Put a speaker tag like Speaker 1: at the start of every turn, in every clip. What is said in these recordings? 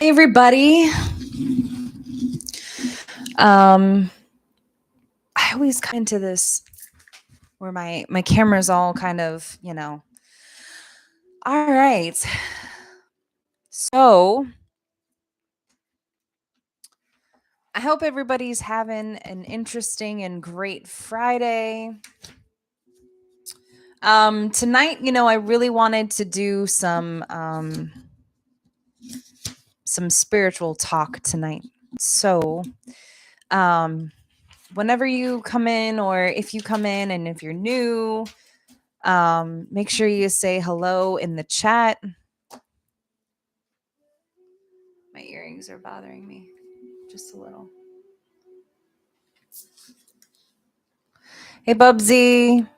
Speaker 1: Hey everybody. Um I always come into this where my camera's all kind of, All right. So, I hope everybody's having an interesting and great Friday. Tonight, I really wanted to do some spiritual talk tonight. So, um whenever you come in, or if you come in and if you're new, make sure you say hello in the chat. My earrings are bothering me just a little. Hey, Bubsy.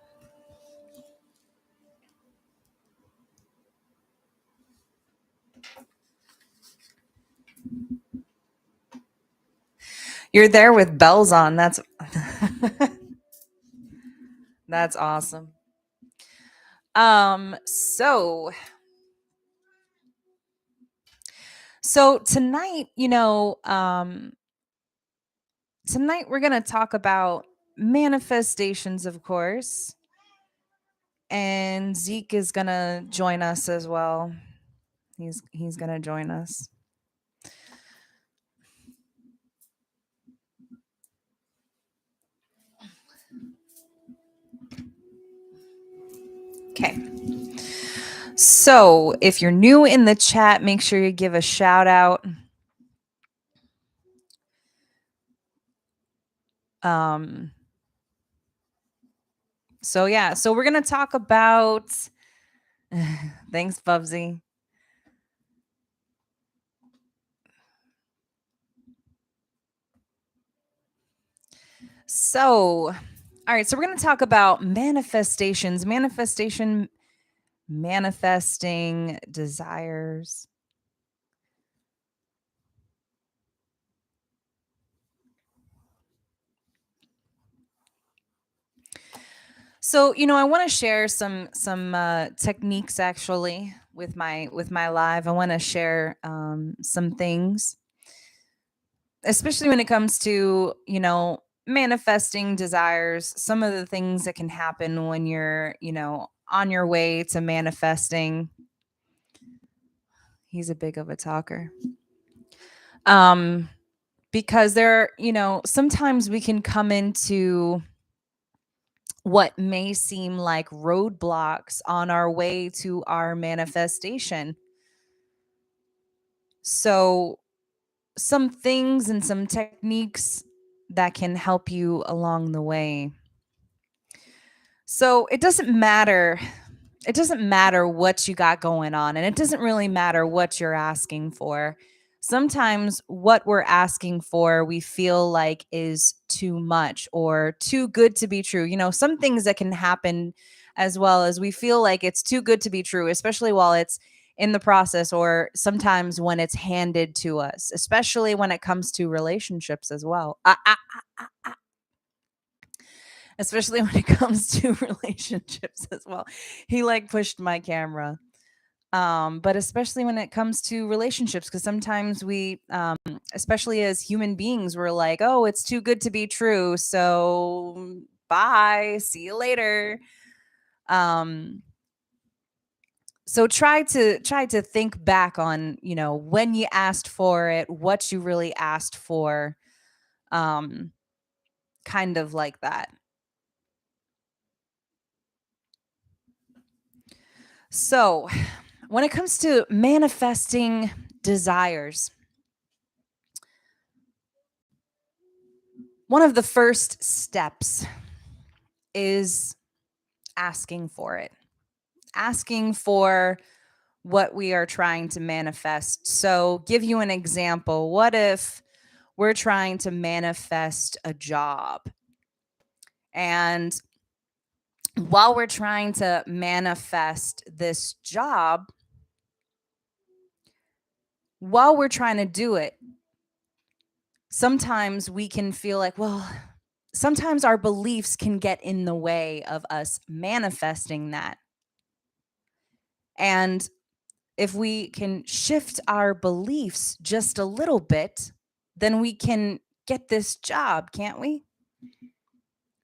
Speaker 1: You're there with bells on. That's that's awesome. Um, so so tonight, tonight we're gonna talk about manifestations, of course. And Zeke is gonna join us as well. He's gonna join us. Okay. So if you're new in the chat, make sure you give a shout out. Um, so we're gonna talk about thanks, Bubsy. So, all right, so we're gonna talk about manifestations, manifesting desires. So, I want to share some techniques actually with my live. I want to share some things, especially when it comes to manifesting desires. Some of the things that can happen when you're on your way to manifesting. He's a big of a talker. Um, because sometimes we can come into what may seem like roadblocks on our way to our manifestation. So, some things and some techniques that can help you along the way. So, it doesn't matter what you got going on, and it doesn't really matter what you're asking for. Sometimes what we're asking for we feel like is too much or too good to be true. Some things that can happen as well as we feel like it's too good to be true, especially while it's in the process, or sometimes when it's handed to us, especially when it comes to relationships as well. Especially when it comes to relationships as well. He like pushed my camera. But especially when it comes to relationships, because sometimes we, especially as human beings, we're like, oh, it's too good to be true. So bye, see you later. Um, so try to think back on, when you asked for it, what you really asked for, um, kind of like that. So, when it comes to manifesting desires, one of the first steps is asking for it, asking for what we are trying to manifest. So, give you an example. What if we're trying to manifest a job? And while we're trying to manifest this job, while we're trying to do it, sometimes we can feel like, well, sometimes our beliefs can get in the way of us manifesting that. And if we can shift our beliefs just a little bit, then we can get this job, can't we?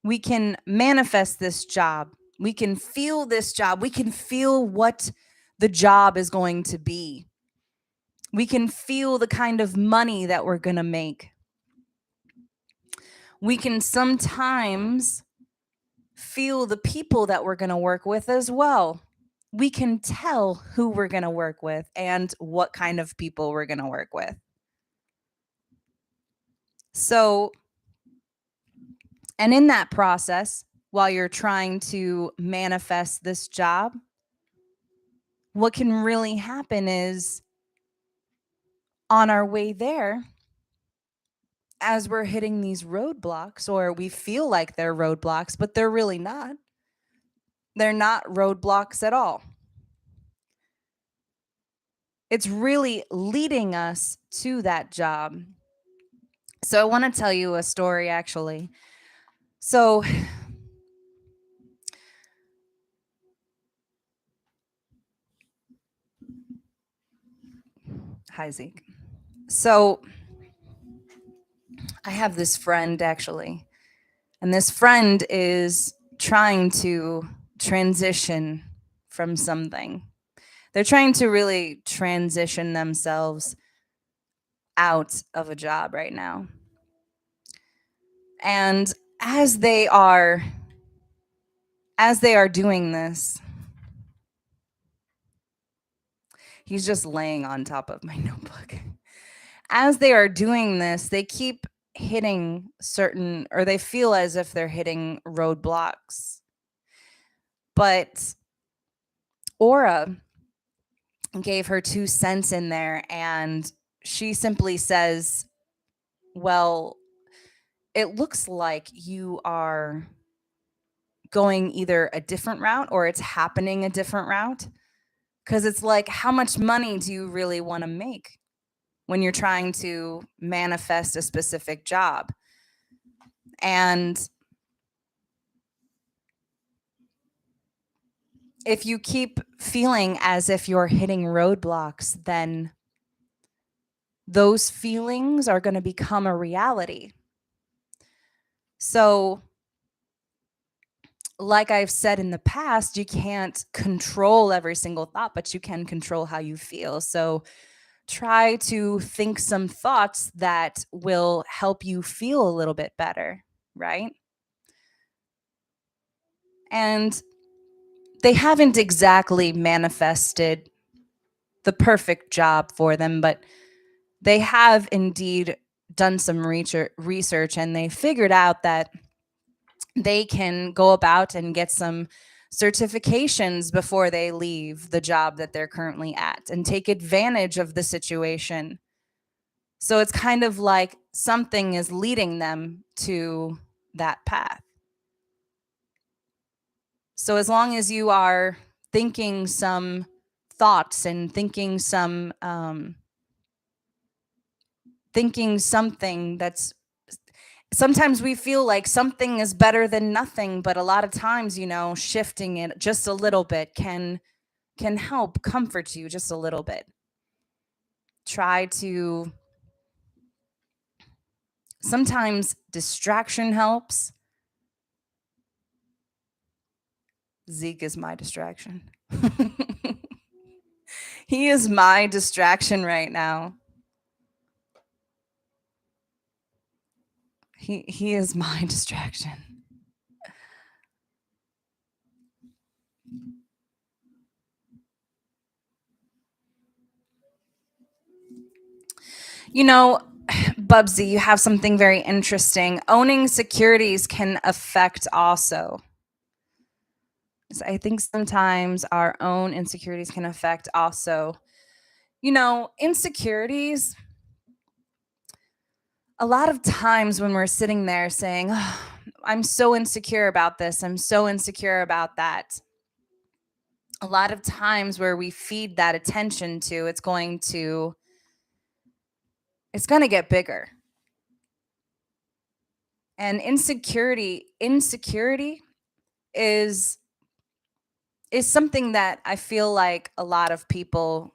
Speaker 1: We can manifest this job. We can feel this job. We can feel what the job is going to be. We can feel the kind of money that we're going to make. We can sometimes feel the people that we're going to work with as well. We can tell who we're going to work with and what kind of people we're going to work with. So, and in that process, while you're trying to manifest this job, what can really happen is on our way there, as we're hitting these roadblocks, or we feel like they're roadblocks, but they're really not. They're not roadblocks at all. It's really leading us to that job. So I want to tell you a story actually. So hi Zeke. So I have this friend actually, and this friend is trying to transition from something. They're trying to really transition themselves out of a job right now. And as they are doing this, he's just laying on top of my notebook. As they are doing this, they keep hitting certain, or they feel as if they're hitting roadblocks. But Aura gave her 2 cents in there, and she simply says, well, it looks like you are going either a different route or it's happening a different route. Because it's like, how much money do you really want to make when you're trying to manifest a specific job? And if you keep feeling as if you're hitting roadblocks, then those feelings are going to become a reality. So, like I've said in the past, you can't control every single thought, but you can control how you feel. So, try to think some thoughts that will help you feel a little bit better, right? And they haven't exactly manifested the perfect job for them, but they have indeed done some research, and they figured out that they can go about and get some certifications before they leave the job that they're currently at and take advantage of the situation. So it's kind of like something is leading them to that path. So as long as you are thinking some thoughts and thinking something that's, sometimes we feel like something is better than nothing, but a lot of times, shifting it just a little bit can help comfort you just a little bit. Try to, sometimes distraction helps. Zeke is my distraction. He is my distraction right now. He is my distraction. You know, Bubsy, you have something very interesting. Owning securities can affect also. So I think sometimes our own insecurities can affect also. Insecurities, a lot of times when we're sitting there saying, oh, I'm so insecure about this, I'm so insecure about that. A lot of times where we feed that attention to, it's going to get bigger. And insecurity is something that I feel like a lot of people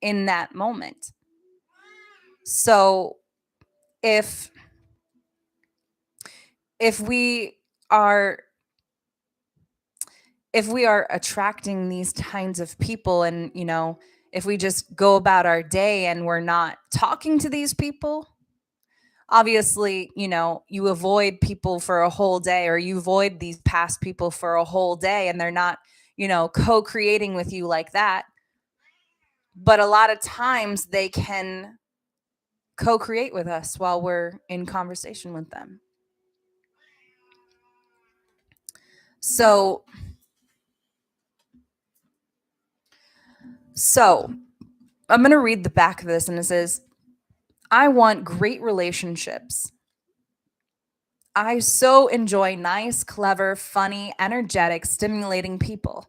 Speaker 1: in that moment. So if if we are if we are attracting these kinds of people, and if we just go about our day and we're not talking to these people, obviously, you avoid people for a whole day, or you avoid these past people for a whole day, and they're not, co-creating with you like that. But a lot of times they can co-create with us while we're in conversation with them. So so I'm going to read the back of this, and it says, I want great relationships. I so enjoy nice, clever, funny, energetic, stimulating people.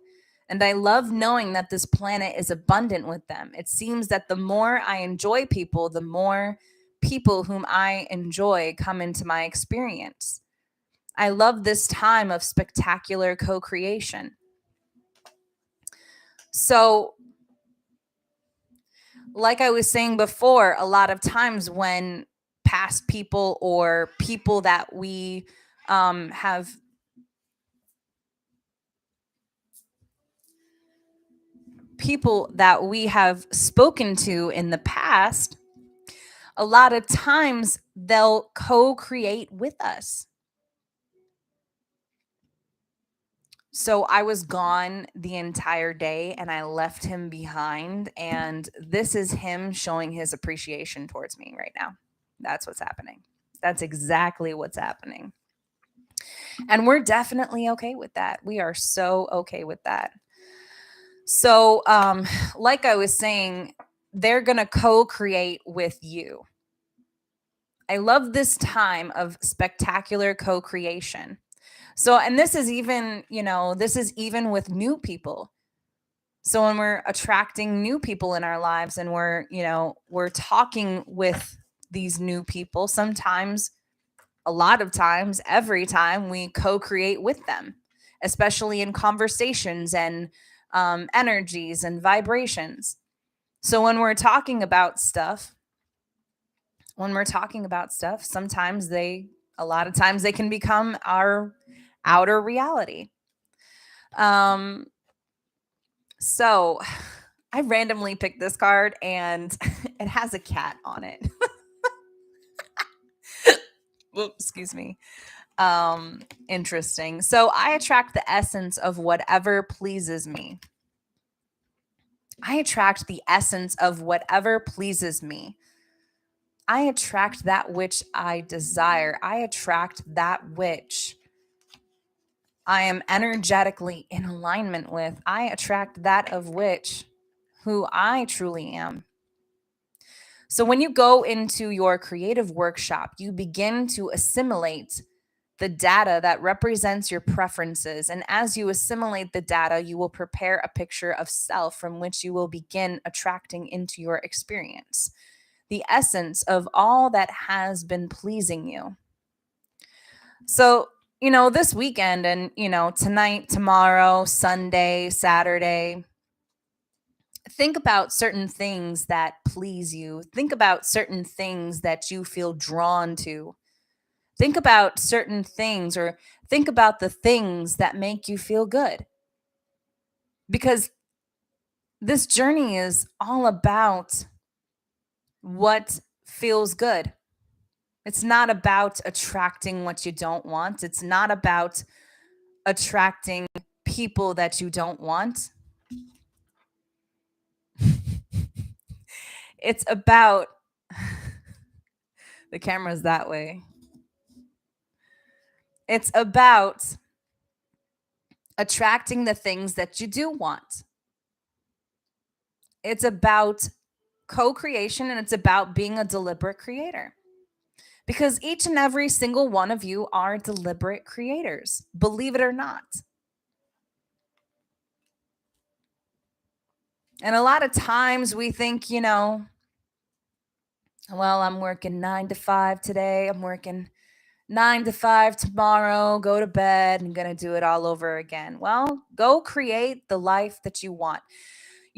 Speaker 1: And I love knowing that this planet is abundant with them. It seems that the more I enjoy people, the more people whom I enjoy come into my experience. I love this time of spectacular co creation. So, like I was saying before, a lot of times when past people or people that we have spoken to in the past, a lot of times they'll co-create with us. So I was gone the entire day and I left him behind, and this is him showing his appreciation towards me right now. That's what's happening. That's exactly what's happening. And we're definitely okay with that. We are so okay with that. So, like I was saying, they're going to co create with you. I love this time of spectacular co creation. So, and this is even, this is even with new people. So, when we're attracting new people in our lives and we're talking with these new people, sometimes, a lot of times, every time we co create with them, especially in conversations and energies and vibrations. So when we're talking about stuff, a lot of times they can become our outer reality. Um, so I randomly picked this card, and it has a cat on it. Whoops, excuse me. Interesting. So I attract the essence of whatever pleases me. I attract the essence of whatever pleases me. I attract that which I desire. I attract that which I am energetically in alignment with. I attract that of which who I truly am. So when you go into your creative workshop, you begin to assimilate the data that represents your preferences. And as you assimilate the data, you will prepare a picture of self from which you will begin attracting into your experience the essence of all that has been pleasing you. So, this weekend and, tonight, tomorrow, Sunday, Saturday, think about certain things that please you. Think about certain things that you feel drawn to. Think about certain things, or think about the things that make you feel good. Because this journey is all about what feels good. It's not about attracting what you don't want. It's not about attracting people that you don't want. It's about the camera's that way. It's about attracting the things that you do want. It's about co-creation, and it's about being a deliberate creator. Because each and every single one of you are deliberate creators, believe it or not. And a lot of times we think, well, I'm working 9 to 5 today. I'm working 9 to 5 tomorrow, go to bed, I'm going to do it all over again. Well, go create the life that you want.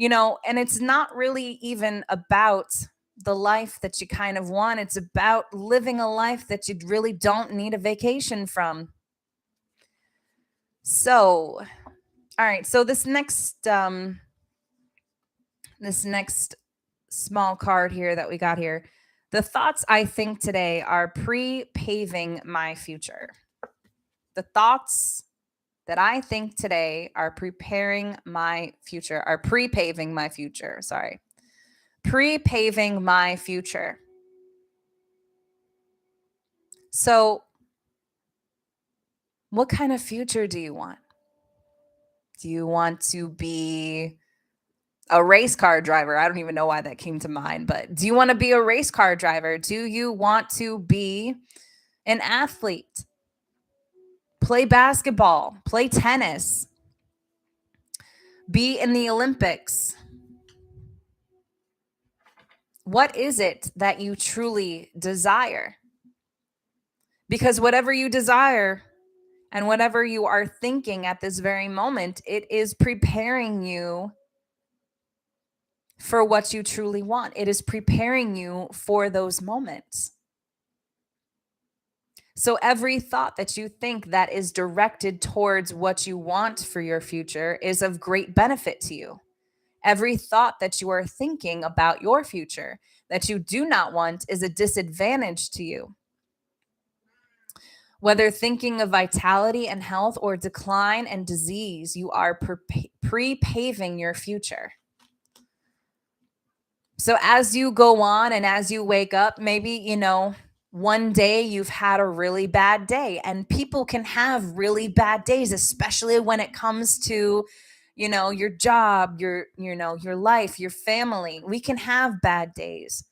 Speaker 1: And it's not really even about the life that you kind of want. It's about living a life that you really don't need a vacation from. So, all right. So this next small card here that we got here. The thoughts I think today are pre-paving my future. The thoughts that I think today are preparing my future, are pre-paving my future. Sorry. Pre-paving my future. So, what kind of future do you want? Do you want to be a race car driver? I don't even know why that came to mind, but do you want to be a race car driver? Do you want to be an athlete? Play basketball, play tennis, be in the Olympics? What is it that you truly desire? Because whatever you desire and whatever you are thinking at this very moment, it is preparing you for what you truly want. It is preparing you for those moments. So every thought that you think that is directed towards what you want for your future is of great benefit to you. Every thought that you are thinking about your future that you do not want is a disadvantage to you. Whether thinking of vitality and health or decline and disease, you are pre-paving your future. So as you go on and as you wake up, maybe, one day you've had a really bad day, and people can have really bad days, especially when it comes to, your job, your life, your family. We can have bad days.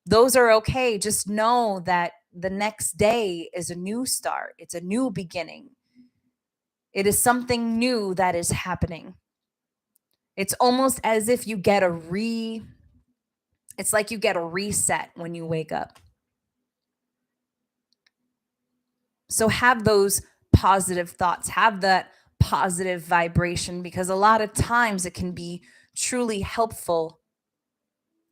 Speaker 1: Those are okay. Just know that the next day is a new start. It's a new beginning. It is something new that is happening. It's almost as if it's like you get a reset when you wake up. So have those positive thoughts, have that positive vibration, because a lot of times it can be truly helpful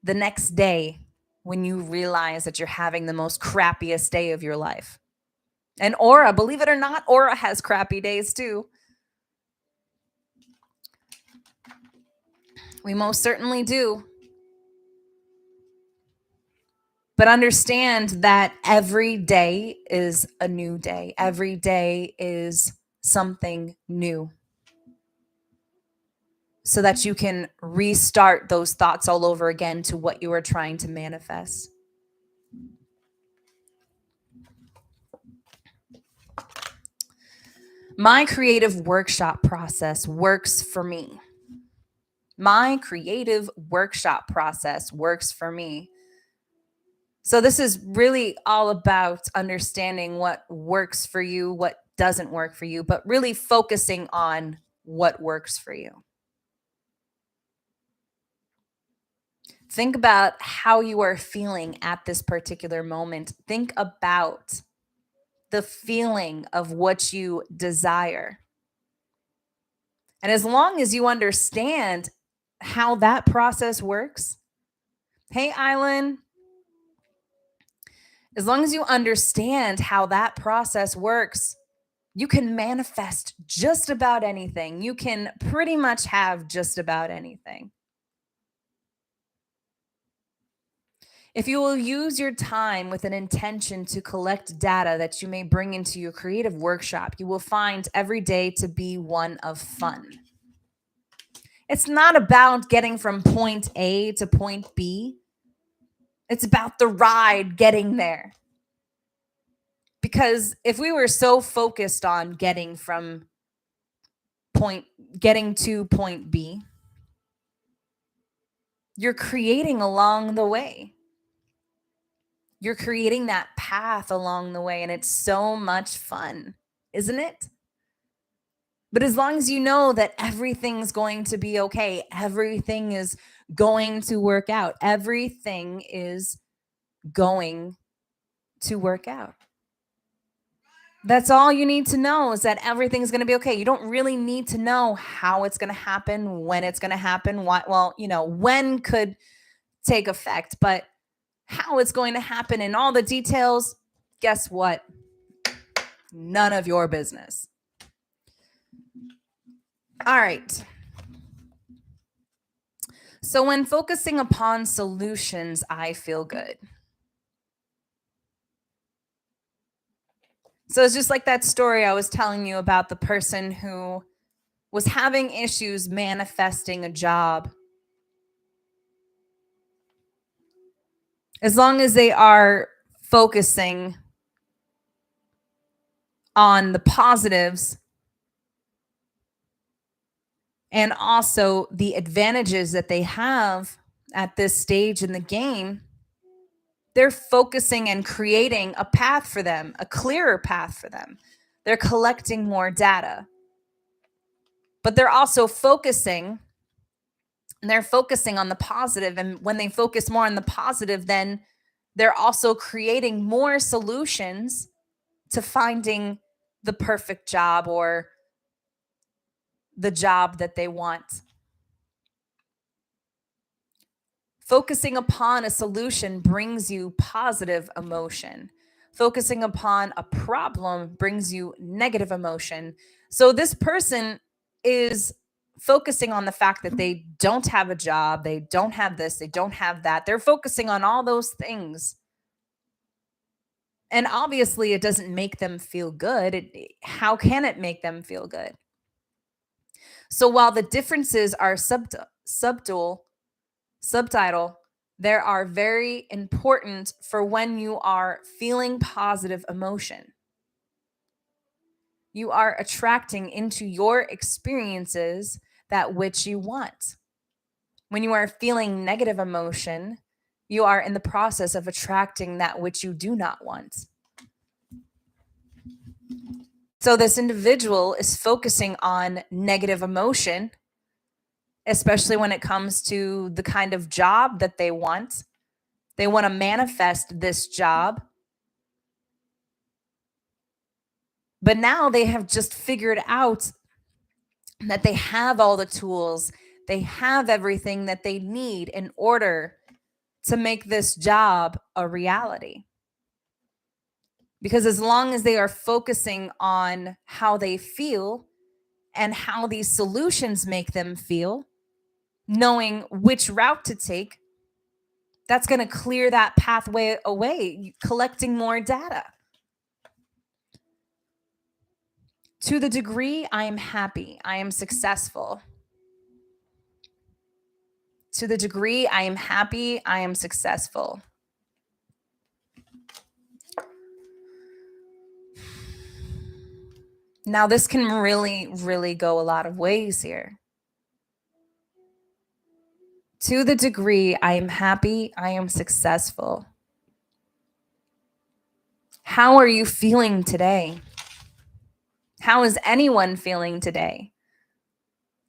Speaker 1: the next day when you realize that you're having the most crappiest day of your life. And Aura, believe it or not, Aura has crappy days too. We most certainly do. But understand that every day is a new day. Every day is something new. So that you can restart those thoughts all over again to what you are trying to manifest. My creative workshop process works for me. My creative workshop process works for me. So this is really all about understanding what works for you, what doesn't work for you, but really focusing on what works for you. Think about how you are feeling at this particular moment. Think about the feeling of what you desire. And as long as you understand how that process works, hey, Island, as long as you understand how that process works, you can manifest just about anything. You can pretty much have just about anything. If you will use your time with an intention to collect data that you may bring into your creative workshop, you will find every day to be one of fun. It's not about getting from point A to point B. It's about the ride getting there. Because if we were so focused on getting to point B, you're creating along the way. You're creating that path along the way, and it's so much fun, isn't it? But as long as you know that everything's going to be okay, everything is going to work out, everything is going to work out. That's all you need to know, is that everything's going to be okay. You don't really need to know how it's going to happen, when it's going to happen, what, well, when could take effect, but how it's going to happen and all the details, guess what? None of your business. All right. So when focusing upon solutions, I feel good. So it's just like that story I was telling you about the person who was having issues manifesting a job. As long as they are focusing on the positives and also the advantages that they have at this stage in the game, they're focusing and creating a path for them, a clearer path for them. They're collecting more data, but they're also focusing, and they're focusing on the positive. And when they focus more on the positive, then they're also creating more solutions to finding the perfect job or the job that they want. Focusing upon a solution brings you positive emotion. Focusing upon a problem brings you negative emotion. So this person is focusing on the fact that they don't have a job, they don't have this, they don't have that. They're focusing on all those things. And obviously, it doesn't make them feel good. How can it make them feel good? So while the differences are subtitle, there are very important for when you are feeling positive emotion. You are attracting into your experiences that which you want. When you are feeling negative emotion, you are in the process of attracting that which you do not want. So this individual is focusing on negative emotion, especially when it comes to the kind of job that they want. They want to manifest this job. But now they have just figured out that they have all the tools, they have everything that they need in order to make this job a reality. Because as long as they are focusing on how they feel and how these solutions make them feel, knowing which route to take, that's going to clear that pathway away, collecting more data. To the degree I am happy, I am successful. To the degree I am happy, I am successful. Now, this can really, really go a lot of ways here. To the degree I am happy, I am successful. How are you feeling today? How is anyone feeling today?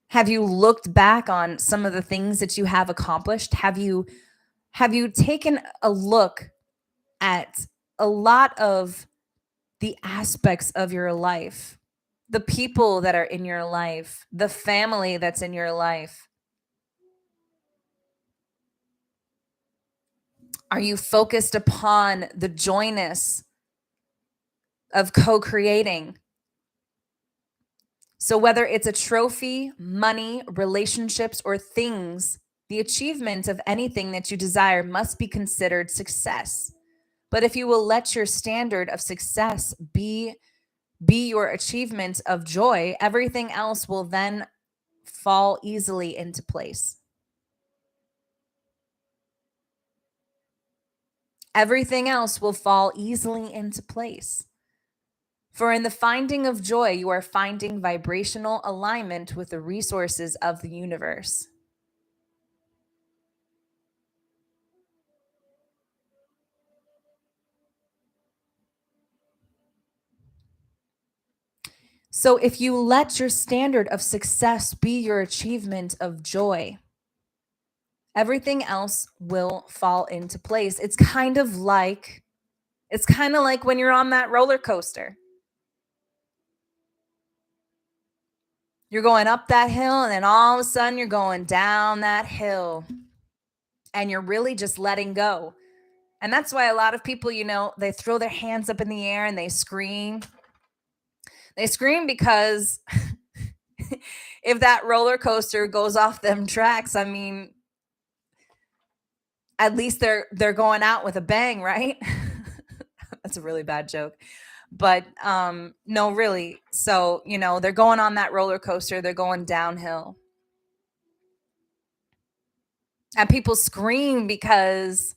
Speaker 1: Have you looked back on some of the things that you have accomplished? Have you taken a look at a lot of the aspects of your life, the people that are in your life, the family that's in your life? Are you focused upon the joyness of co-creating? So whether it's a trophy, money, relationships, or things, the achievement of anything that you desire must be considered success. But if you will let your standard of success be your achievement of joy, everything else will then fall easily into place. Everything else will fall easily into place. For in the finding of joy, you are finding vibrational alignment with the resources of the universe. So if you let your standard of success be your achievement of joy, everything else will fall into place. It's kind of like when you're on that roller coaster. You're going up that hill, and then all of a sudden you're going down that hill, and you're really just letting go. And that's why a lot of people, they throw their hands up in the air and they scream. They scream because if that roller coaster goes off them tracks, I mean, at least they're going out with a bang, right? That's a really bad joke. But no, really. So, they're going on that roller coaster, they're going downhill. And people scream because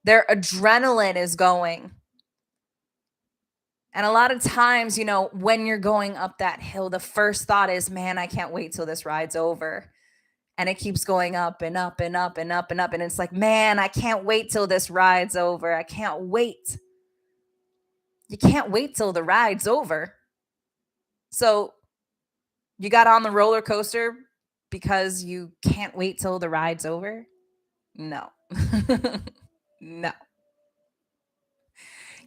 Speaker 1: their adrenaline is going. And a lot of times, when you're going up that hill, the first thought is, man, I can't wait till this ride's over. And it keeps going up and up and up and up and up. And it's like, man, I can't wait till this ride's over. I can't wait. You can't wait till the ride's over. So you got on the roller coaster because you can't wait till the ride's over? No. No.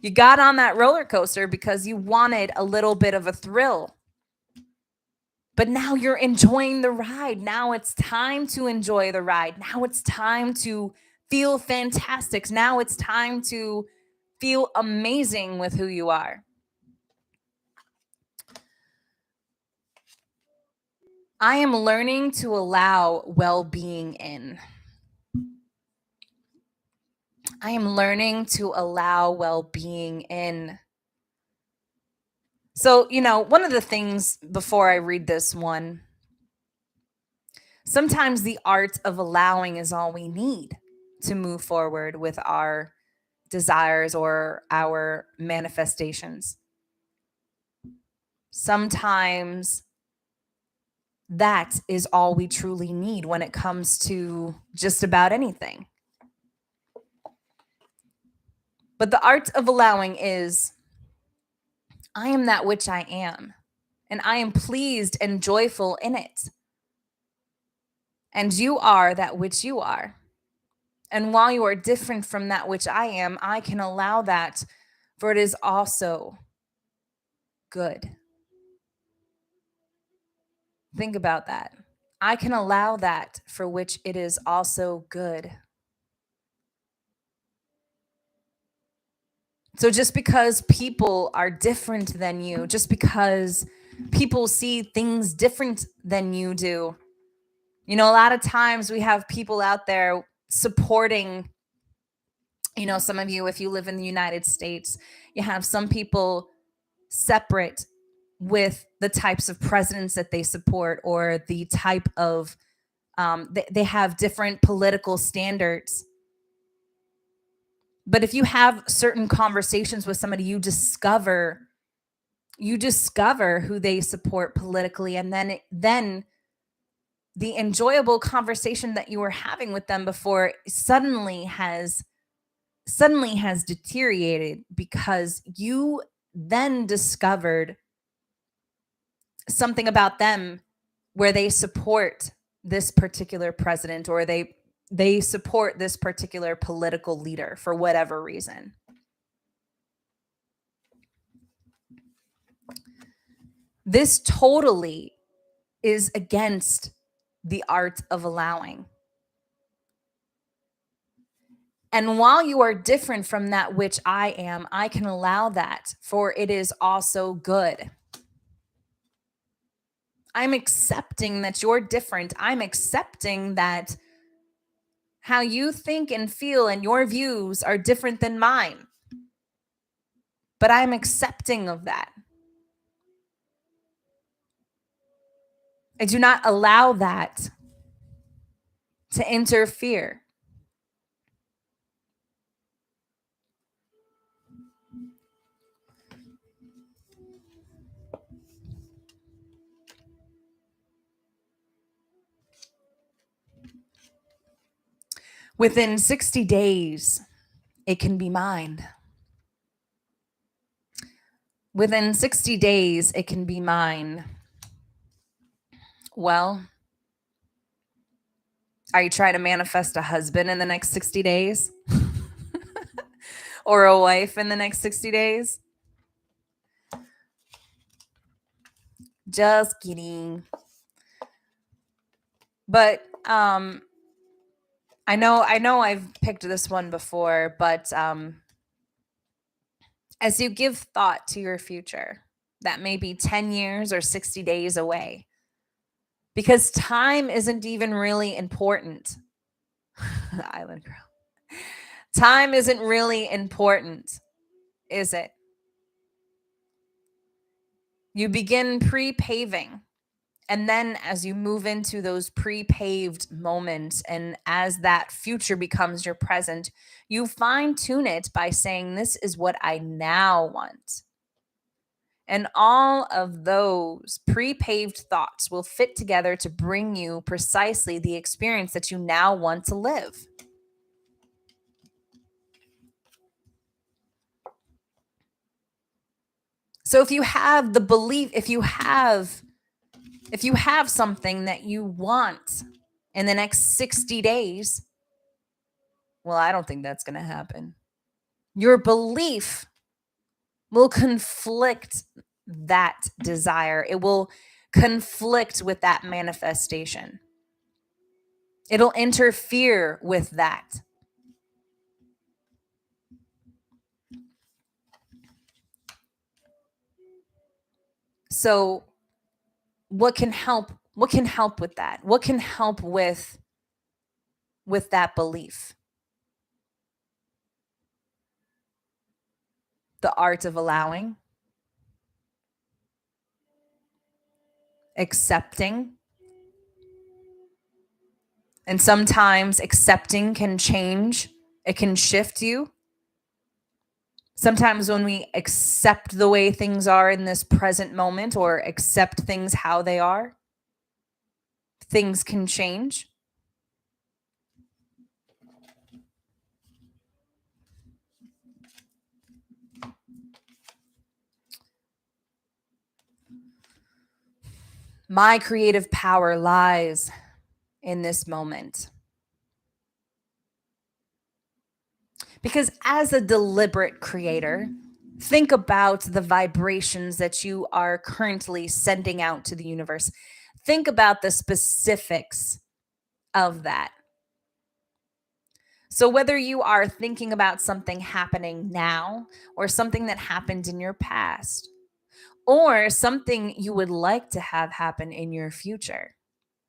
Speaker 1: You got on that roller coaster because you wanted a little bit of a thrill. But now you're enjoying the ride. Now it's time to enjoy the ride. Now it's time to feel fantastic. Now it's time to feel amazing with who you are. I am learning to allow well-being in. I am learning to allow well-being in. So, one of the things before I read this one, sometimes the art of allowing is all we need to move forward with our desires or our manifestations. Sometimes that is all we truly need when it comes to just about anything. But the art of allowing is, I am that which I am, and I am pleased and joyful in it. And you are that which you are. And while you are different from that which I am, I can allow that, for it is also good. Think about that. I can allow that for which it is also good. So just because people are different than you, just because people see things different than you do, a lot of times we have people out there supporting, some of you, if you live in the United States, you have some people separate with the types of presidents that they support, or the type of, they have different political standards. But if you have certain conversations with somebody, you discover who they support politically, and then the enjoyable conversation that you were having with them before suddenly has deteriorated because you then discovered something about them where they support this particular president, or they support this particular political leader for whatever reason. This totally is against the art of allowing. And while you are different from that which I am, I can allow that, for it is also good. I'm accepting that you're different. I'm accepting that how you think and feel and your views are different than mine. But I'm accepting of that. I do not allow that to interfere. Within 60 days, it can be mine. Within 60 days, it can be mine. Well, are you trying to manifest a husband in the next 60 days? Or a wife in the next 60 days? Just kidding. But I know I've picked this one before, but as you give thought to your future, that may be 10 years or 60 days away, because time isn't even really important. Island girl. Time isn't really important, is it? You begin pre paving. And then as you move into those pre paved moments, and as that future becomes your present, you fine tune it by saying, this is what I now want. And all of those pre paved thoughts will fit together to bring you precisely the experience that you now want to live. So if you have the belief, if you have something that you want in the next 60 days, well, I don't think that's going to happen. Your belief will conflict that desire. It will conflict with that manifestation. It'll interfere with that. So what can help with that? What can help with that belief? The art of allowing, accepting. And sometimes accepting can change. It can shift you. Sometimes when we accept the way things are in this present moment, or accept things how they are, things can change. My creative power lies in this moment. Because as a deliberate creator, think about the vibrations that you are currently sending out to the universe. Think about the specifics of that. So, whether you are thinking about something happening now, or something that happened in your past, or something you would like to have happen in your future,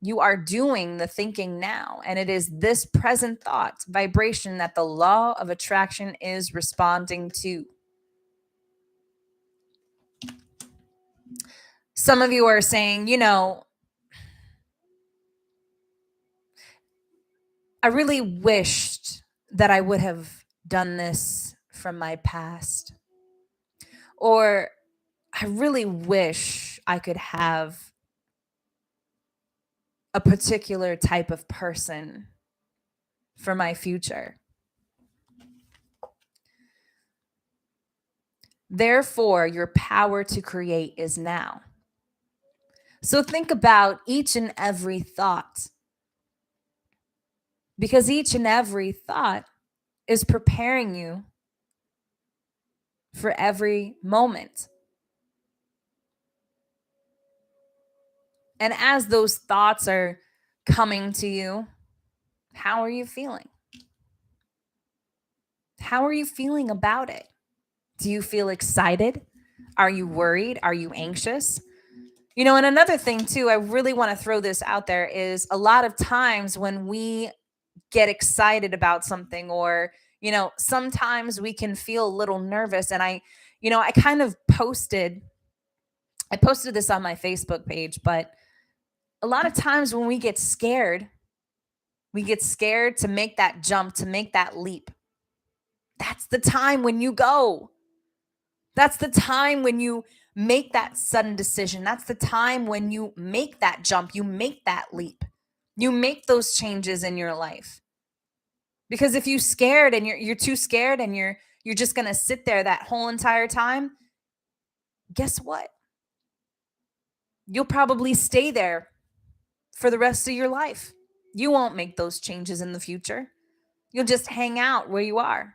Speaker 1: you are doing the thinking now. And it is this present thought vibration that the law of attraction is responding to. Some of you are saying, I really wished that I would have done this from my past. Or I really wish I could have a particular type of person for my future. Therefore, your power to create is now. So think about each and every thought, because each and every thought is preparing you for every moment. And as those thoughts are coming to you, how are you feeling? How are you feeling about it? Do you feel excited? Are you worried? Are you anxious? And another thing too, I really want to throw this out there, is a lot of times when we get excited about something, or, sometimes we can feel a little nervous. And I kind of posted this on my Facebook page, but a lot of times when we get scared to make that jump, to make that leap. That's the time when you go. That's the time when you make that sudden decision. That's the time when you make that jump, you make that leap. You make those changes in your life. Because if you scared and you're too scared, and you're just going to sit there that whole entire time, guess what? You'll probably stay there for the rest of your life. You won't make those changes in the future. You'll just hang out where you are.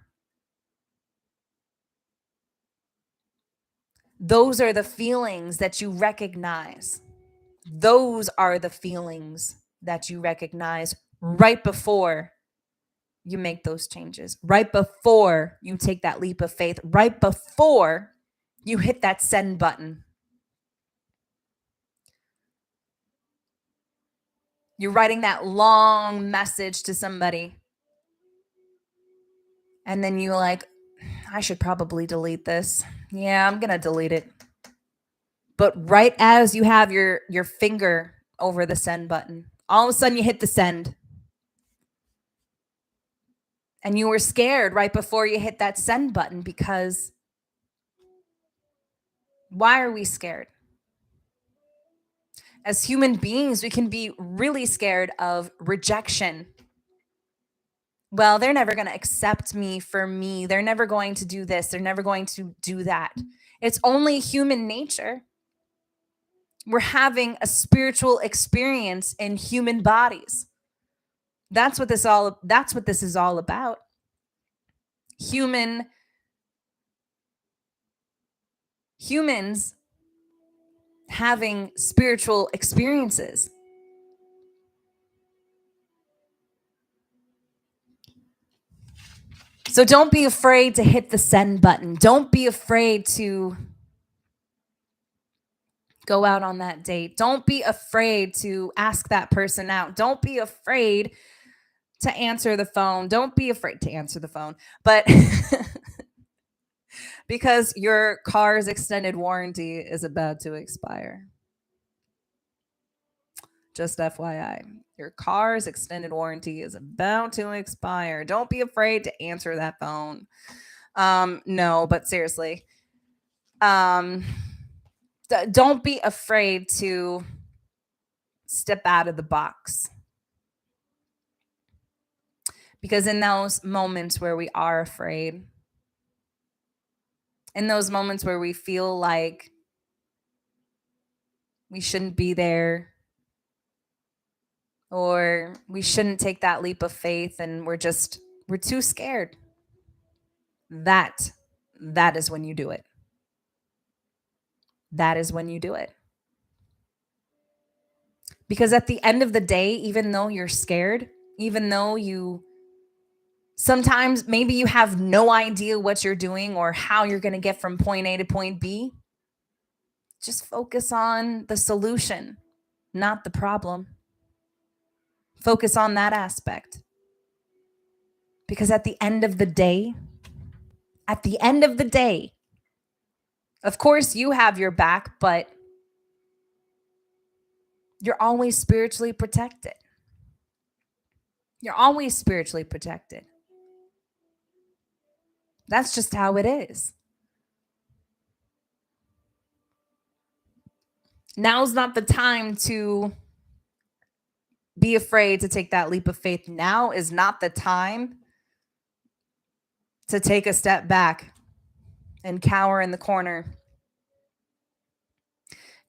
Speaker 1: Those are the feelings that you recognize. Those are the feelings that you recognize right before you make those changes, right before you take that leap of faith, right before you hit that send button. You're writing that long message to somebody. And then you're like, I should probably delete this. Yeah, I'm going to delete it. But right as you have your finger over the send button, all of a sudden you hit the send. And you were scared right before you hit that send button because why are we scared? As human beings, we can be really scared of rejection. Well, they're never going to accept me for me. They're never going to do this. They're never going to do that. It's only human nature. We're having a spiritual experience in human bodies. That's what this is all about. Humans having spiritual experiences. So don't be afraid to hit the send button. Don't be afraid to go out on that date. Don't be afraid to ask that person out. Don't be afraid to answer the phone. Don't be afraid to answer the phone. But because your car's extended warranty is about to expire. Just FYI, your car's extended warranty is about to expire. Don't be afraid to answer that phone. No, but seriously, don't be afraid to step out of the box. Because in those moments where we are afraid, in those moments where we feel like we shouldn't be there, or we shouldn't take that leap of faith and we're too scared, that is when you do it. That is when you do it. Because at the end of the day, even though you're scared, even though sometimes maybe you have no idea what you're doing or how you're going to get from point A to point B, just focus on the solution, not the problem. Focus on that aspect. Because at the end of the day, of course you have your back, but you're always spiritually protected. You're always spiritually protected. That's just how it is. Now's not the time to be afraid to take that leap of faith. Now is not the time to take a step back and cower in the corner.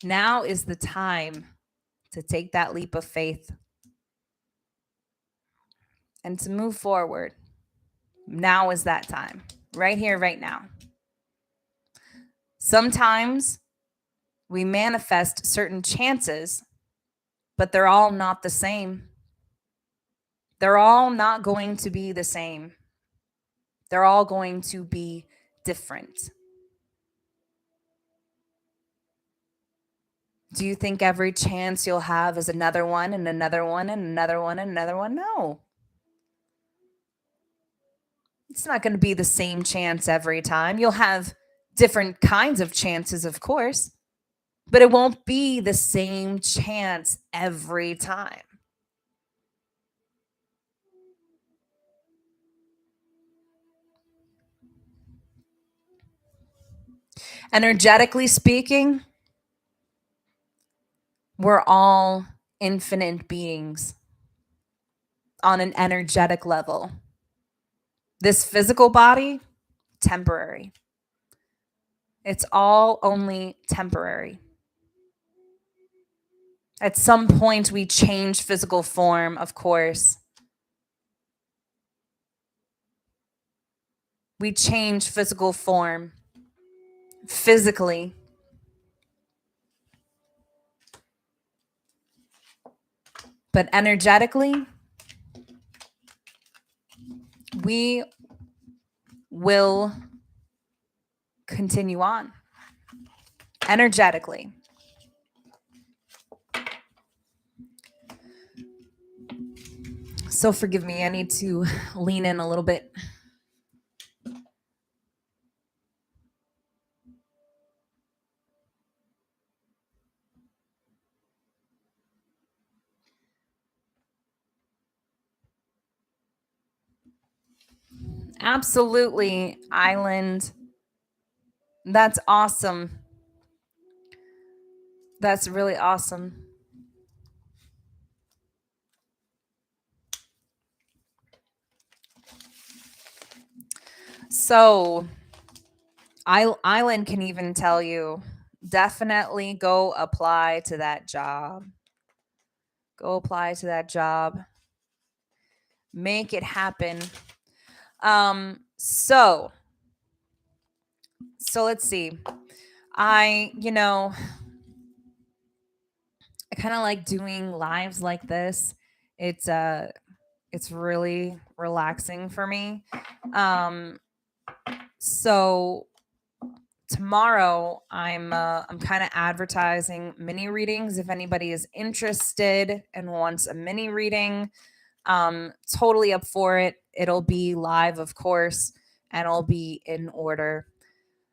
Speaker 1: Now is the time to take that leap of faith and to move forward. Now is that time. Right here, right now. Sometimes we manifest certain chances, but they're all not the same. They're all not going to be the same. They're all going to be different. Do you think every chance you'll have is another one and another one and another one and another one? No. It's not going to be the same chance every time. You'll have different kinds of chances, of course, but it won't be the same chance every time. Energetically speaking, we're all infinite beings on an energetic level. This physical body, temporary. It's all only temporary. At some point, we change physical form, of course. We change physical form physically, But energetically, we will continue on. Energetically. So forgive me, I need to lean in a little bit. Absolutely, Island. That's awesome. That's really awesome. So, Island can even tell you definitely go apply to that job. Go apply to that job. Make it happen. So let's see. I I kind of like doing lives like this. It's it's really relaxing for me. Um so tomorrow I'm kind of advertising mini readings if anybody is interested and wants a mini reading. Totally up for it. It'll be live, of course, and it'll be in order.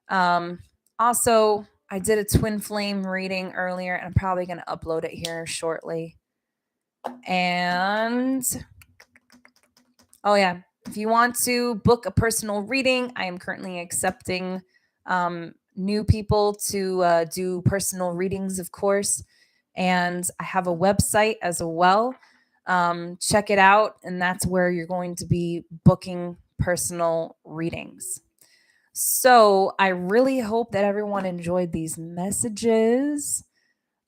Speaker 1: Um, Also, I did a twin flame reading earlier, and I'm probably going to upload it here shortly. And oh, yeah, if you want to book a personal reading, I am currently accepting new people to do personal readings, of course. And I have a website as well. Check it out, and that's where you're going to be booking personal readings. So I really hope that everyone enjoyed these messages.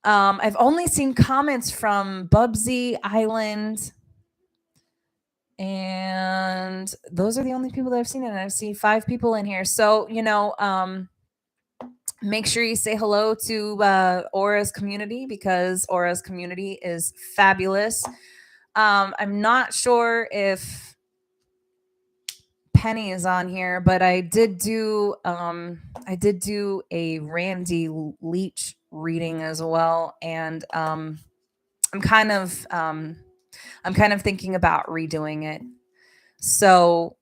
Speaker 1: I've only seen comments from Bubsy Island, and those are the only people that I've seen. And I've seen 5 people in here. So, make sure you say hello to Aura's community because Aura's community is fabulous. I'm not sure if Penny is on here, but I did do a Randy Leach reading as well, and I'm kind of thinking about redoing it. So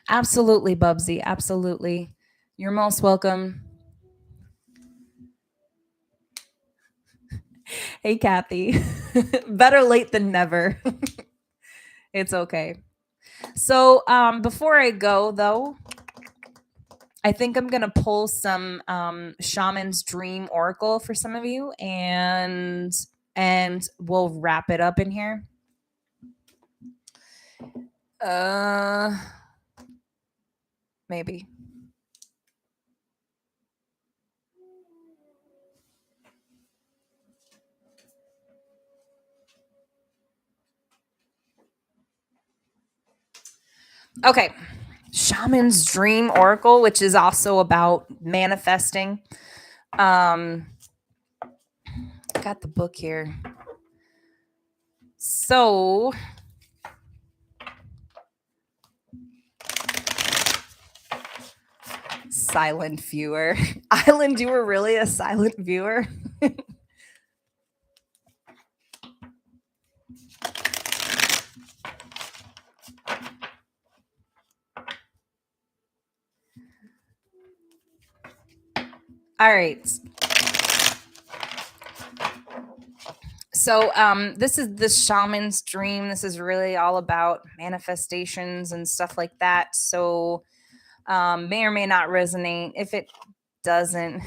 Speaker 1: absolutely, Bubsy, absolutely. You're most welcome. Hey, Kathy. Better late than never. It's okay. So, before I go, though, I think I'm gonna pull some Shaman's Dream Oracle for some of you, and we'll wrap it up in here. Uh, Maybe. Okay. Shaman's Dream Oracle, which is also about manifesting. I got the book here. So, silent viewer. Island, you were really a silent viewer? All right. So this is the Shaman's Dream. This is really all about manifestations and stuff like that. So may or may not resonate. If it doesn't,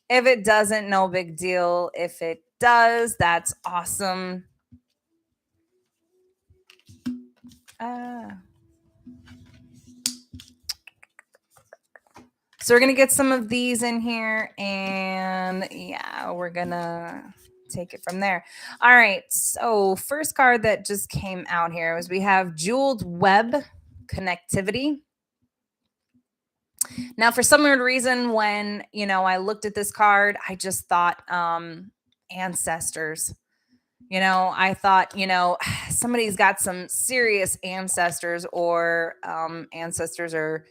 Speaker 1: if it doesn't, no big deal. If it does, that's awesome. So we're gonna get some of these in here, and yeah, we're gonna take it from there. All right. So first card that just came out here was we have Jeweled Web Connectivity. Now, for some weird reason, when I looked at this card, I just thought ancestors. I thought, somebody's got some serious ancestors, or ancestors are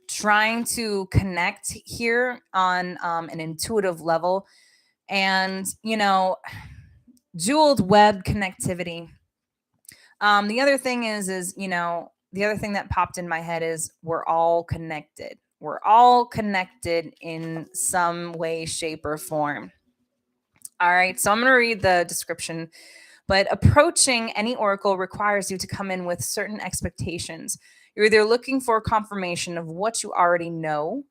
Speaker 1: trying to connect here on an intuitive level. And, jeweled web connectivity. The other thing is, the other thing that popped in my head is we're all connected. We're all connected in some way, shape, or form. All right, so I'm going to read the description. But approaching any oracle requires you to come in with certain expectations. You're either looking for confirmation of what you already know,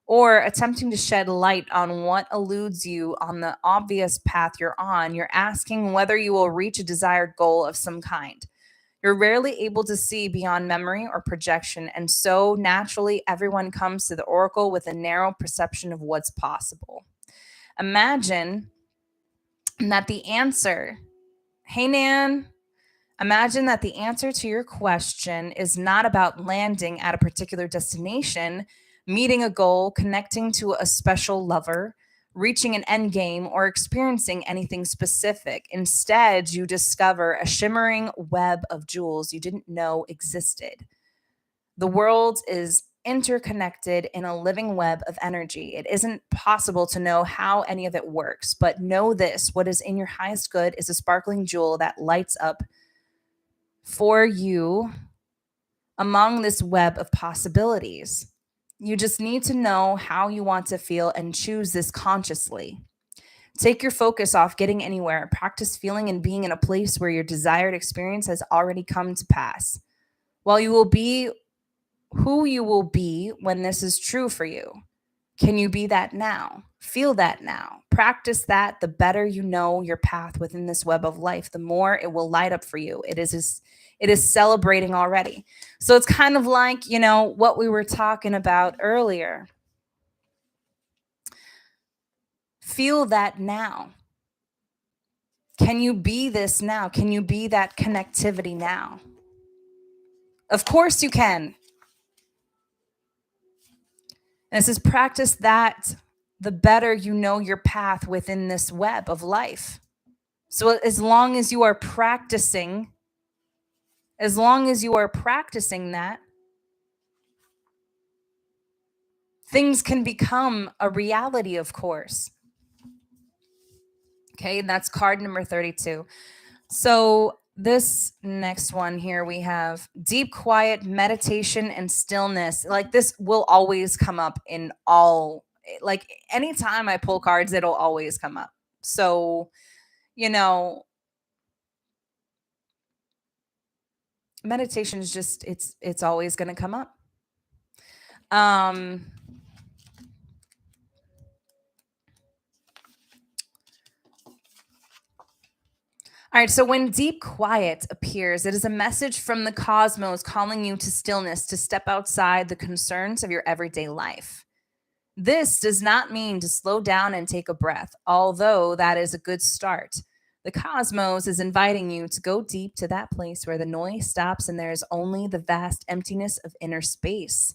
Speaker 1: or attempting to shed light on what eludes you on the obvious path you're on. You're asking whether you will reach a desired goal of some kind. You're rarely able to see beyond memory or projection, and so naturally, everyone comes to the oracle with a narrow perception of what's possible. Imagine that the answer, hey Nan, imagine that the answer to your question is not about landing at a particular destination, meeting a goal, connecting to a special lover, reaching an end game, or experiencing anything specific. Instead, you discover a shimmering web of jewels you didn't know existed. The world is interconnected in a living web of energy. It isn't possible to know how any of it works, but know this: what is in your highest good is a sparkling jewel that lights up for you among this web of possibilities. You just need to know how you want to feel and choose this consciously. Take your focus off getting anywhere. Practice feeling and being in a place where your desired experience has already come to pass. While you will be who you will be when this is true for you. Can you be that now? Feel that now. Practice that. The better you know your path within this web of life, the more it will light up for you. It is celebrating already. So it's kind of like, what we were talking about earlier. Feel that now. Can you be this now? Can you be that connectivity now? Of course you can. And it says, practice that, the better you know your path within this web of life. So as long as you are practicing that, things can become a reality, of course. Okay, and that's card number 32. So this next one here, we have deep quiet meditation and stillness. Like, this will always come up in all, like, anytime I pull cards, it'll always come up. So, meditation is just, it's always going to come up. All right, so when deep quiet appears, it is a message from the cosmos calling you to stillness, to step outside the concerns of your everyday life. This does not mean to slow down and take a breath, although that is a good start. The cosmos is inviting you to go deep to that place where the noise stops and there is only the vast emptiness of inner space.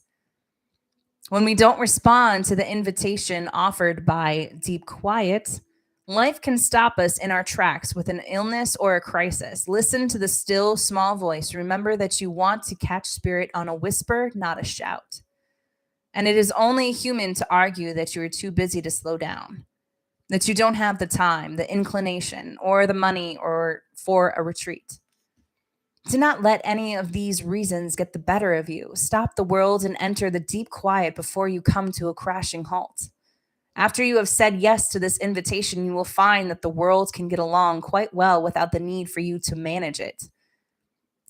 Speaker 1: When we don't respond to the invitation offered by deep quiet, life can stop us in our tracks with an illness or a crisis. Listen to the still, small voice. Remember that you want to catch spirit on a whisper, not a shout. And it is only human to argue that you are too busy to slow down, that you don't have the time, the inclination, or the money, or for a retreat. Do not let any of these reasons get the better of you. Stop the world and enter the deep quiet before you come to a crashing halt. After you have said yes to this invitation, you will find that the world can get along quite well without the need for you to manage it.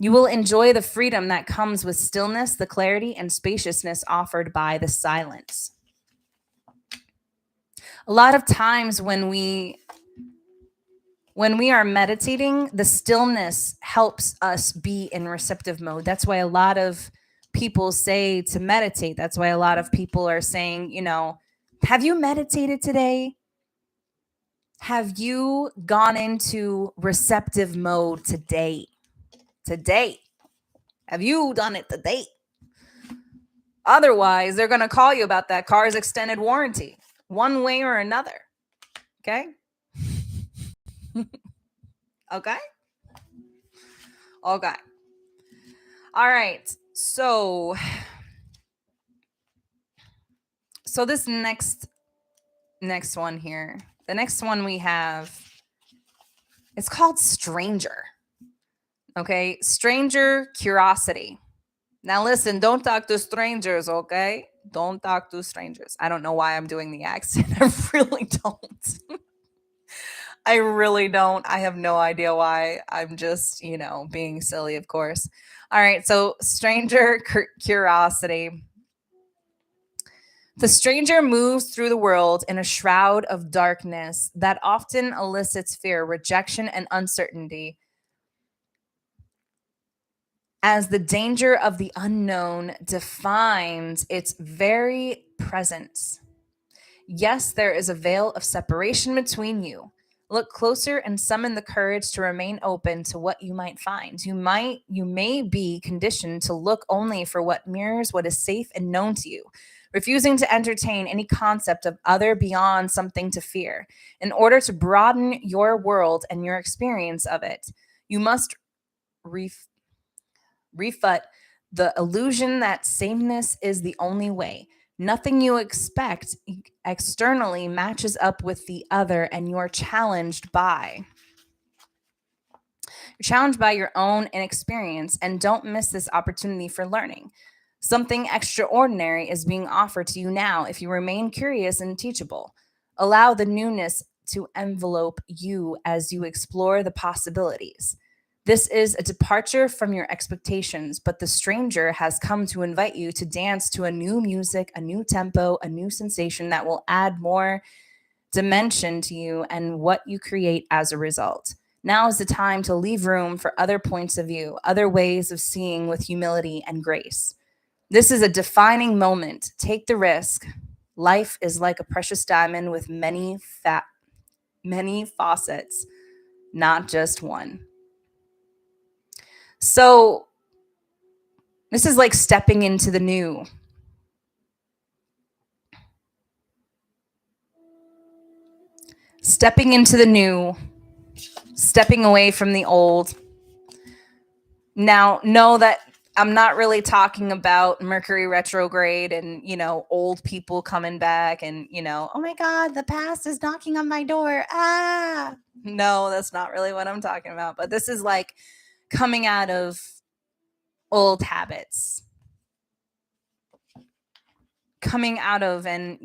Speaker 1: You will enjoy the freedom that comes with stillness, the clarity and spaciousness offered by the silence. A lot of times when we are meditating, the stillness helps us be in receptive mode. That's why a lot of people say to meditate. That's why a lot of people are saying, have you meditated today? Have you gone into receptive mode today? Today. Have you done it today? Otherwise, they're going to call you about that car's extended warranty, one way or another. Okay. Okay. Okay. All right. So this next one here, the next one we have, it's called stranger. Okay. Stranger curiosity. Now listen, don't talk to strangers, okay? Don't talk to strangers. I don't know why I'm doing the accent. I really don't. I really don't. I have no idea why. I'm just, being silly, of course. All right, so stranger curiosity. The stranger moves through the world in a shroud of darkness that often elicits fear, rejection, and uncertainty, as the danger of the unknown defines its very presence. Yes, there is a veil of separation between you. Look closer and summon the courage to remain open to what you might find. You may be conditioned to look only for what mirrors what is safe and known to you, refusing to entertain any concept of other beyond something to fear. In order to broaden your world and your experience of it, you must refute the illusion that sameness is the only way. Nothing you expect externally matches up with the other, and you're challenged by your own inexperience, and don't miss this opportunity for learning. Something extraordinary is being offered to you now if you remain curious and teachable. Allow the newness to envelope you as you explore the possibilities. This is a departure from your expectations, but the stranger has come to invite you to dance to a new music, a new tempo, a new sensation that will add more dimension to you and what you create as a result. Now is the time to leave room for other points of view, other ways of seeing with humility and grace. This is a defining moment. Take the risk. Life is like a precious diamond with many faucets, not just one. So, this is like stepping into the new. Stepping into the new, stepping away from the old. Now, know that I'm not really talking about Mercury retrograde and, old people coming back and, oh my God, the past is knocking on my door. Ah, no, that's not really what I'm talking about. But this is like coming out of old habits, coming out of, and,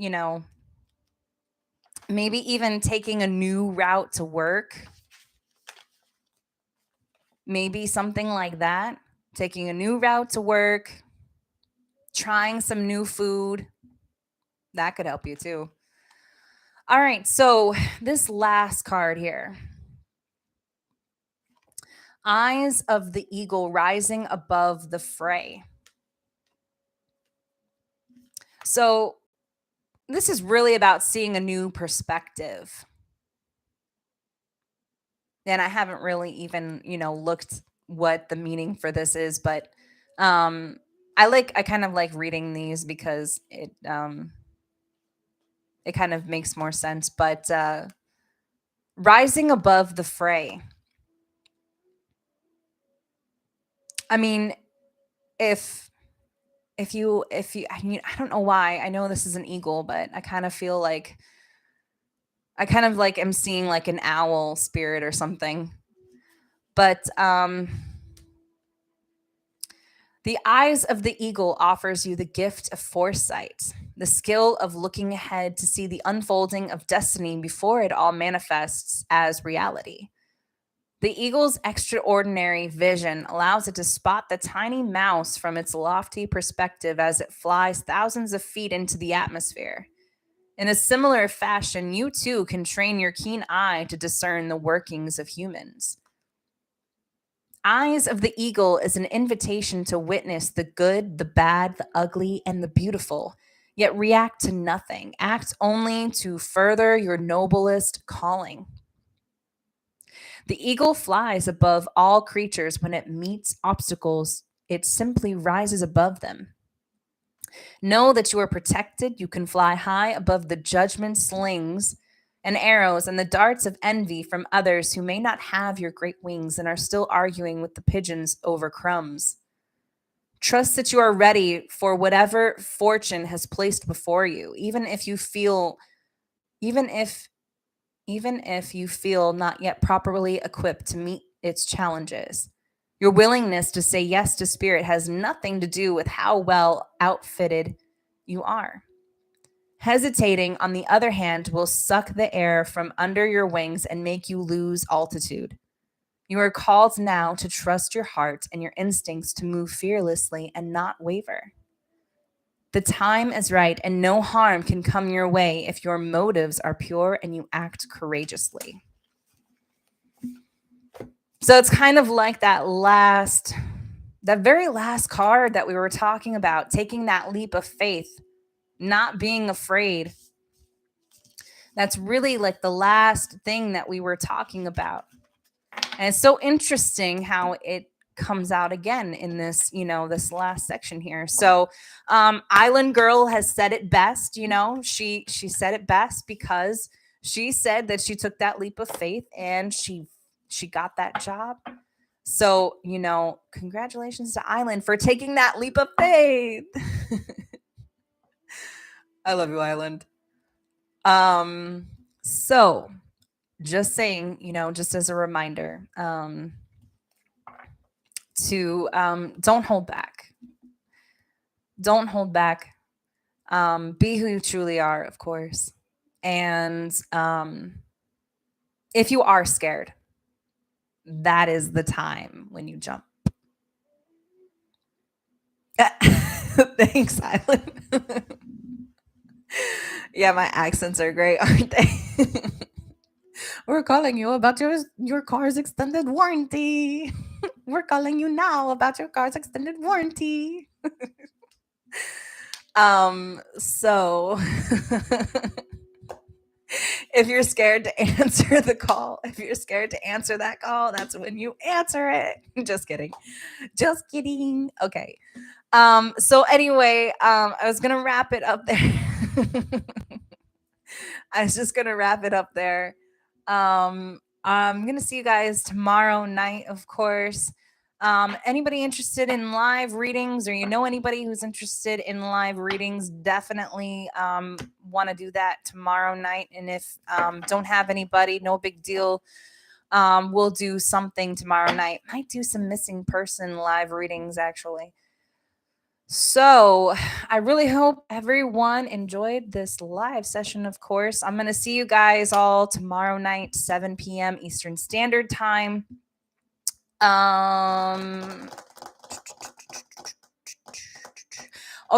Speaker 1: maybe even taking a new route to work. Maybe something like that. Taking a new route to work, trying some new food. That could help you too. All right, so this last card here, Eyes of the Eagle rising above the fray. So this is really about seeing a new perspective. And I haven't really even, looked what the meaning for this is, but I kind of like reading these because it kind of makes more sense. But rising above the fray. I mean, if you I mean, I don't know why. I know this is an eagle, but I kind of feel like I kind of like am seeing like an owl spirit or something. But the eyes of the eagle offers you the gift of foresight, the skill of looking ahead to see the unfolding of destiny before it all manifests as reality. The eagle's extraordinary vision allows it to spot the tiny mouse from its lofty perspective as it flies thousands of feet into the atmosphere. In a similar fashion, you too can train your keen eye to discern the workings of humans. Eyes of the Eagle is an invitation to witness the good, the bad, the ugly, and the beautiful, yet react to nothing. Act only to further your noblest calling. The eagle flies above all creatures when it meets obstacles, it simply rises above them. Know that you are protected. You can fly high above the judgment slings and arrows and the darts of envy from others who may not have your great wings and are still arguing with the pigeons over crumbs. Trust that you are ready for whatever fortune has placed before you, even if even if you feel not yet properly equipped to meet its challenges. Your willingness to say yes to spirit has nothing to do with how well outfitted you are. Hesitating, on the other hand, will suck the air from under your wings and make you lose altitude. You are called now to trust your heart and your instincts to move fearlessly and not waver. The time is right, and no harm can come your way if your motives are pure and you act courageously. So it's kind of like that very last card that we were talking about, taking that leap of faith, not being afraid. That's really like the last thing that we were talking about. And it's so interesting how it comes out again in this, this last section here. So Island Girl has said it best, she said it best because she said that she took that leap of faith and she got that job. So, congratulations to Island for taking that leap of faith. I love you, Island. So just saying, just as a reminder, to don't hold back. Don't hold back. Be who you truly are, of course. And if you are scared, that is the time when you jump. Thanks, Island. Yeah, my accents are great, aren't they? We're calling you about your car's extended warranty. We're calling you now about your car's extended warranty. So if you're scared to answer the call, if you're scared to answer that call, that's when you answer it. Just kidding. Just kidding. Okay. So anyway, I was gonna wrap it up there. I was just gonna wrap it up there. I'm gonna see you guys tomorrow night, of course. Anybody interested in live readings, or anybody who's interested in live readings, definitely want to do that tomorrow night. And if don't have anybody, no big deal. We'll do something tomorrow night. Might do some missing person live readings, actually. So I really hope everyone enjoyed this live session, of course. I'm going to see you guys all tomorrow night, 7 p.m. Eastern Standard Time. Oh,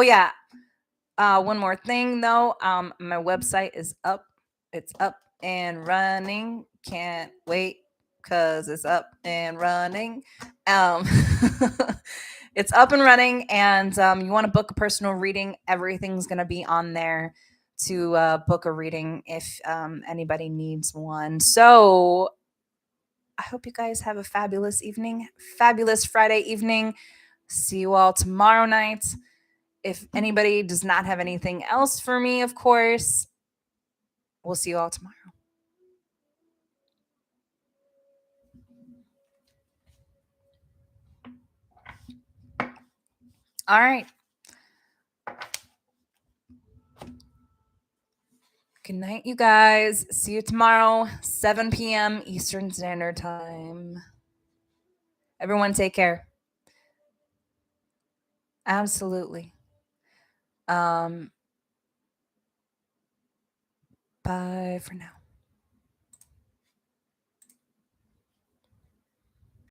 Speaker 1: yeah. One more thing, though. My website is up. It's up and running. Can't wait because it's up and running. It's up and running, and you want to book a personal reading, everything's going to be on there to book a reading if anybody needs one. So I hope you guys have a fabulous evening, fabulous Friday evening. See you all tomorrow night. If anybody does not have anything else for me, of course, we'll see you all tomorrow. All right. Good night, you guys. See you tomorrow, 7 p.m. Eastern Standard Time. Everyone take care. Absolutely. Bye for now.